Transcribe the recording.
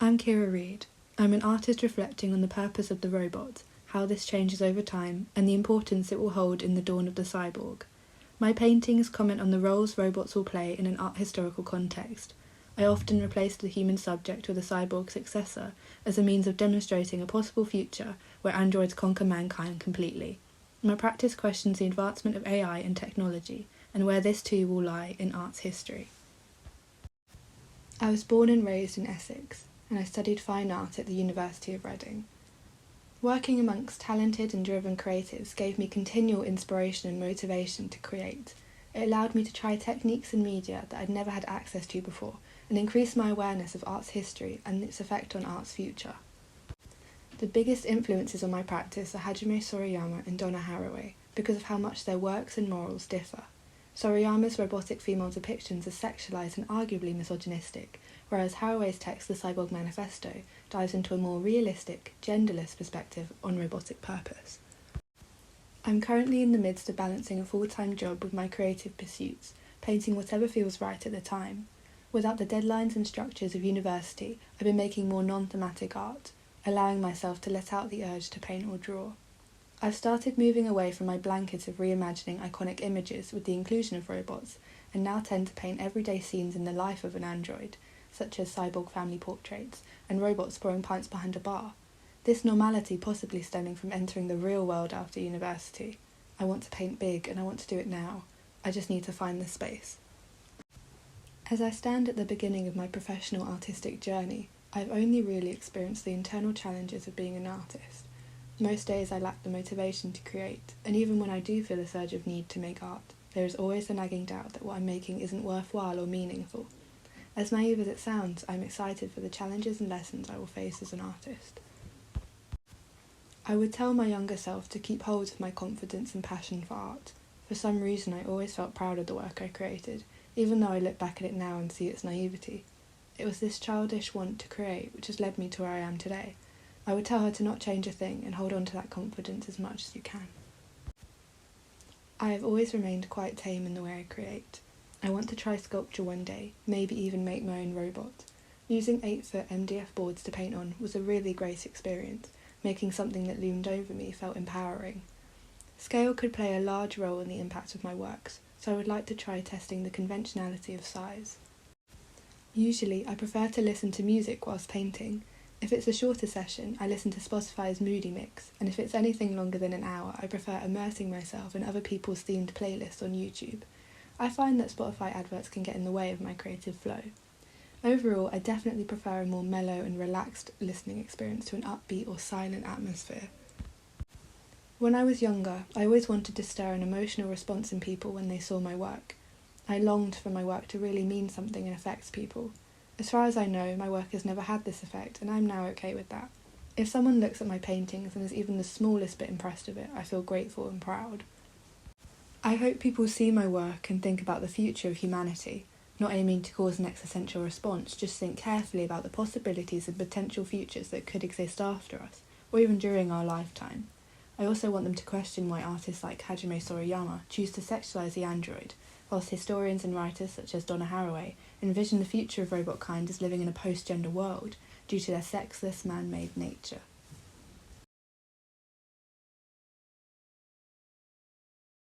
I'm Kira Reid. I'm an artist reflecting on the purpose of the robot, how this changes over time, and the importance it will hold in the dawn of the cyborg. My paintings comment on the roles robots will play in an art historical context. I often replace the human subject with a cyborg successor as a means of demonstrating a possible future where androids conquer mankind completely. My practice questions the advancement of AI and technology, and where this too will lie in art's history. I was born and raised in Essex, and I studied fine art at the University of Reading. Working amongst talented and driven creatives gave me continual inspiration and motivation to create. It allowed me to try techniques and media that I'd never had access to before, and increase my awareness of art's history and its effect on art's future. The biggest influences on my practice are Hajime Sorayama and Donna Haraway, because of how much their works and morals differ. Sorayama's robotic female depictions are sexualised and arguably misogynistic, whereas Haraway's text, The Cyborg Manifesto, dives into a more realistic, genderless perspective on robotic purpose. I'm currently in the midst of balancing a full-time job with my creative pursuits, painting whatever feels right at the time. Without the deadlines and structures of university, I've been making more non-thematic art, allowing myself to let out the urge to paint or draw. I've started moving away from my blanket of reimagining iconic images with the inclusion of robots, and now tend to paint everyday scenes in the life of an android, such as cyborg family portraits, and robots pouring pints behind a bar. This normality possibly stemming from entering the real world after university. I want to paint big, and I want to do it now. I just need to find the space. As I stand at the beginning of my professional artistic journey, I've only really experienced the internal challenges of being an artist. Most days I lack the motivation to create, and even when I do feel a surge of need to make art, there is always the nagging doubt that what I'm making isn't worthwhile or meaningful. As naive as it sounds, I'm excited for the challenges and lessons I will face as an artist. I would tell my younger self to keep hold of my confidence and passion for art. For some reason I always felt proud of the work I created, even though I look back at it now and see its naivety. It was this childish want to create which has led me to where I am today. I would tell her to not change a thing and hold on to that confidence as much as you can. I have always remained quite tame in the way I create. I want to try sculpture one day, maybe even make my own robot. Using 8-foot MDF boards to paint on was a really great experience. Making something that loomed over me felt empowering. Scale could play a large role in the impact of my works, so I would like to try testing the conventionality of size. Usually, I prefer to listen to music whilst painting. If it's a shorter session, I listen to Spotify's Moody Mix, and if it's anything longer than an hour, I prefer immersing myself in other people's themed playlists on YouTube. I find that Spotify adverts can get in the way of my creative flow. Overall, I definitely prefer a more mellow and relaxed listening experience to an upbeat or silent atmosphere. When I was younger, I always wanted to stir an emotional response in people when they saw my work. I longed for my work to really mean something and affect people. As far as I know, my work has never had this effect, and I'm now okay with that. If someone looks at my paintings and is even the smallest bit impressed with it, I feel grateful and proud. I hope people see my work and think about the future of humanity, not aiming to cause an existential response, just think carefully about the possibilities and potential futures that could exist after us, or even during our lifetime. I also want them to question why artists like Hajime Sorayama choose to sexualise the android, whilst historians and writers such as Donna Haraway envision the future of robotkind as living in a post-gender world due to their sexless man-made nature.